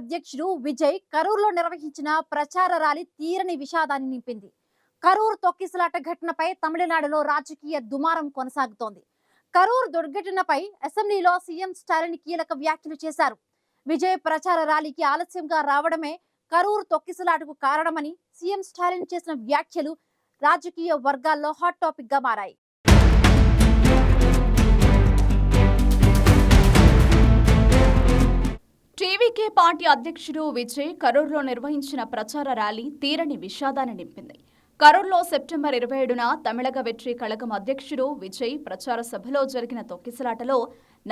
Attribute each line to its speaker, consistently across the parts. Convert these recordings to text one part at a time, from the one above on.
Speaker 1: అధ్యక్షుడు విజయ్ కరూరులో నిర్వహించిన ప్రచార ర్యాలీ తీరని విషాదాన్ని నింపింది. కరూరు తొక్కిసలాట ఘటనపై తమిళనాడులో రాజకీయ దుమారం కొనసాగుతోంది. కరూరు దుర్ఘటనపై అసెంబ్లీలో సీఎం స్టాలిన్ కీలక వ్యాఖ్యలు చేశారు. విజయ్ ప్రచార ర్యాలీకి ఆలస్యంగా రావడమే కరూరు తొక్కిసలాటకు కారణమని సీఎం స్టాలిన్ చేసిన వ్యాఖ్యలు రాజకీయ వర్గాల్లో హాట్ టాపిక్ గా మారాయి.
Speaker 2: టీవీకే పార్టీ అధ్యక్షుడు విజయ్ కరూరులో నిర్వహించిన ప్రచార ర్యాలీ తీరని విషాదాన్ని నింపింది. కరూరులో సెప్టెంబర్ 27న తమిళగ వెట్రి కళగం అధ్యక్షుడు విజయ్ ప్రచార సభలో జరిగిన తొక్కిసలాటలో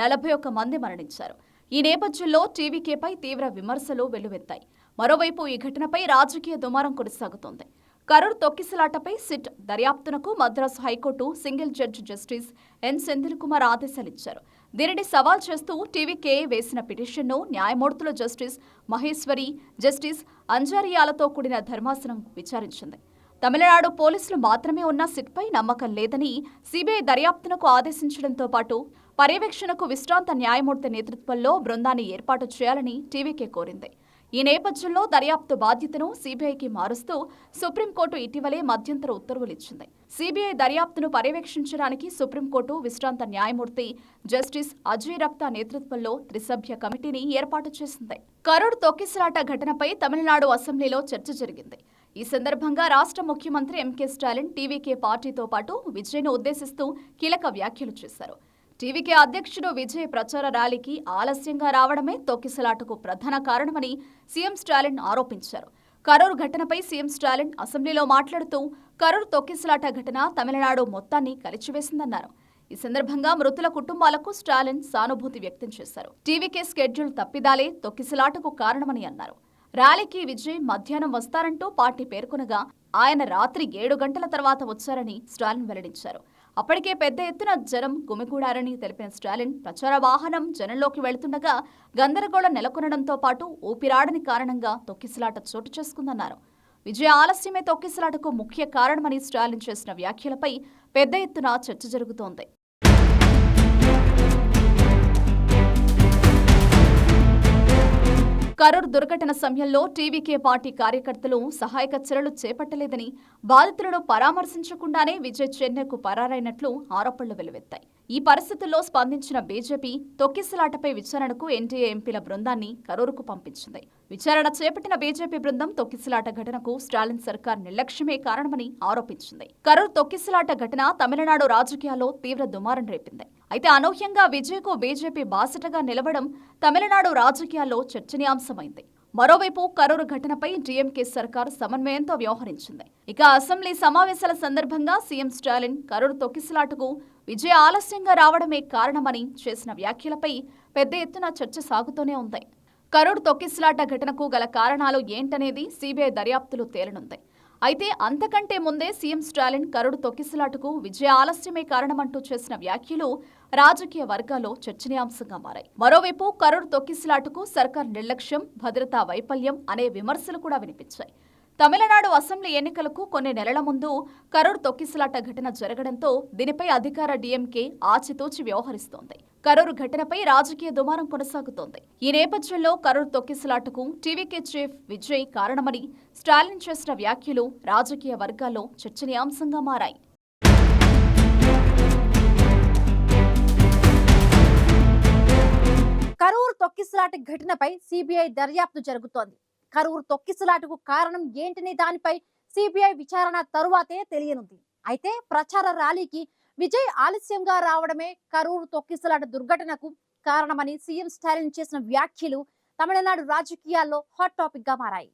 Speaker 2: 41 మంది మరణించారు. ఈ నేపథ్యంలో టీవీకేపై తీవ్ర విమర్శలు వెల్లువెత్తాయి. మరోవైపు ఈ ఘటనపై రాజకీయ దుమారం కొనసాగుతోంది. కరూర్ తొక్కిసలాటపై సిట్ దర్యాప్తునకు Madras high court single judge justice N Senthil Kumar ఆదేశాలిచ్చారు. దీనిని సవాల్ చేస్తూ టీవీకే వేసిన పిటిషన్ను న్యాయమూర్తులు జస్టిస్ మహేశ్వరి, జస్టిస్ అంజారియాలతో కూడిన ధర్మాసనం విచారించింది. తమిళనాడు పోలీసులు మాత్రమే ఉన్న సిట్పై నమ్మకం లేదని సీబీఐ దర్యాప్తునకు ఆదేశించడంతో పాటు పర్యవేక్షణకు విశ్రాంత న్యాయమూర్తి నేతృత్వంలో బృందాన్ని ఏర్పాటు చేయాలని టీవీకే కోరింది. ఈ నేపథ్యంలో దర్యాప్తు బాధ్యతను సీబీఐకి మారుస్తూ సుప్రీంకోర్టు ఇటీవలే మధ్యంతర ఉత్తర్వులిచ్చింది. సీబీఐ దర్యాప్తును పర్యవేక్షించడానికి సుప్రీంకోర్టు విశ్రాంత న్యాయమూర్తి జస్టిస్ అజయ్ రక్తా నేతృత్వంలో త్రిసభ్య కమిటీని ఏర్పాటు చేసింది. కరూర్ తొక్కిసలాట ఘటనపై తమిళనాడు అసెంబ్లీలో చర్చ జరిగింది. ఈ సందర్భంగా రాష్ట్ర ముఖ్యమంత్రి ఎంకే స్టాలిన్ టీవీకే పార్టీతో పాటు విజయ్ను ఉద్దేశిస్తూ కీలక వ్యాఖ్యలు చేశారు. టీవీకే అధ్యక్షుడు విజయ్ ప్రచార ర్యాలీకి ఆలస్యంగా రావడమే తొక్కిసలాటకు ప్రధాన కారణమని సీఎం స్టాలిన్ ఆరోపించారు. కరూర్ ఘటనపై సీఎం స్టాలిన్ అసెంబ్లీలో మాట్లాడుతూ కరూర్ తొక్కిసలాట ఘటన తమిళనాడు మొత్తాన్ని కలిచివేసిందన్నారు. ఈ సందర్భంగా మృతుల కుటుంబాలకు స్టాలిన్ సానుభూతి వ్యక్తం చేశారు. టీవీకే స్కెడ్యూల్ తప్పిదాలే తొక్కిసలాటకు కారణమని అన్నారు. ర్యాలీకి విజయ్ మధ్యాహ్నం వస్తారంటూ పార్టీ పేర్కొనగా ఆయన రాత్రి 7 గంటల తర్వాత వచ్చారని స్టాలిన్ వెల్లడించారు. అప్పటికే పెద్ద ఎత్తున జనం గుమిగూడారని తెలిపిన స్టాలిన్ ప్రచార వాహనం జనంలోకి వెళుతుండగా గందరగోళం నెలకొనడంతో పాటు ఊపిరాడని కారణంగా తొక్కిసలాట చోటు చేసుకుందన్నారు. విజయ ఆలస్యమే తొక్కిసలాటకు ముఖ్య కారణమని స్టాలిన్ చేసిన వ్యాఖ్యలపై పెద్ద ఎత్తున చర్చ జరుగుతోంది. కరూర్ దుర్ఘటన సమయంలో టీవీకే పార్టీ కార్యకర్తలు సహాయక చర్యలు చేపట్టలేదని, బాధితులను పరామర్శించకుండానే విజయ్ చెన్నైకు పరారైనట్లు ఆరోపణలు వెలువెత్తాయి. ఈ పరిస్థితుల్లో స్పందించిన బీజేపీ తొక్కిసలాటపై విచారణకు ఎన్డీఏ ఎంపీల బృందాన్ని కరూరుకు పంపించింది. విచారణ చేపట్టిన బీజేపీ బృందం తొక్కిసలాట ఘటనకు స్టాలిన్ సర్కార్ నిర్లక్ష్యమే కారణమని ఆరోపించింది. కరూర్ తొక్కిసలాట ఘటన తమిళనాడు రాజకీయాల్లో తీవ్ర దుమారం రేపింది. అయితే అనూహ్యంగా విజయ్కు బీజేపీ బాసటగా నిలవడం తమిళనాడు రాజకీయాల్లో చర్చనీయాంశమైంది. మరోవైపు కరూరు ఘటనపై డీఎంకే సర్కార్ సమన్వయంతో వ్యవహరించింది. ఇక అసెంబ్లీ సమావేశాల సందర్భంగా సీఎం స్టాలిన్ కరూరు తొక్కిసలాటకు విజయ్ ఆలస్యంగా రావడమే కారణమని చేసిన వ్యాఖ్యలపై పెద్ద ఎత్తున చర్చ సాగుతూనే ఉంది. కరూరు తొక్కిసలాట ఘటనకు గల కారణాలు ఏంటనేది సీబీఐ దర్యాప్తులో తేలనుంది. అయితే అంతకంటే ముందే సీఎం స్టాలిన్ కరూరు తొక్కిసలాటకు విజయ ఆలస్యమే కారణమంటూ చేసిన వ్యాఖ్యలు రాజకీయ వర్గాల్లో చర్చనీయాంశంగా మారాయి. మరోవైపు కరూరు తొక్కిసలాటకు సర్కార్ నిర్లక్ష్యం, భద్రతా వైఫల్యం అనే విమర్శలు కూడా వినిపించాయి. తమిళనాడు అసెంబ్లీ ఎన్నికలకు కొన్ని నెలల ముందు కరూర్ తొక్కిసలాట ఘటన జరగడంతో దీనిపై అధికార డీఎంకే ఆచితూచి వ్యవహరిస్తోంది. కరూరు ఘటనపై రాజకీయ దుమారం కొనసాగుతోంది. ఈ నేపథ్యంలో కరూర్ తొక్కిసలాటకు టీవీకే చీఫ్ విజయ్ కారణమని స్టాలిన్ చేసిన వ్యాఖ్యలు రాజకీయ వర్గాల్లో చర్చనీయాంశంగా మారాయి.
Speaker 1: కరూరు తొక్కిసలాట ఘటనపై సీబీఐ దర్యాప్తు జరుగుతోంది. కరూరు తొక్కిసలాటకు కారణం ఏంటనే దానిపై సీబీఐ విచారణ తరువాతే తెలియనుంది. అయితే ప్రచార ర్యాలీకి విజయ్ ఆలస్యంగా రావడమే కరూరు తొక్కిసలాట దుర్ఘటనకు కారణమని సీఎం స్టాలిన్ చేసిన వ్యాఖ్యలు తమిళనాడు రాజకీయాల్లో హాట్ టాపిక్ గా మారాయి.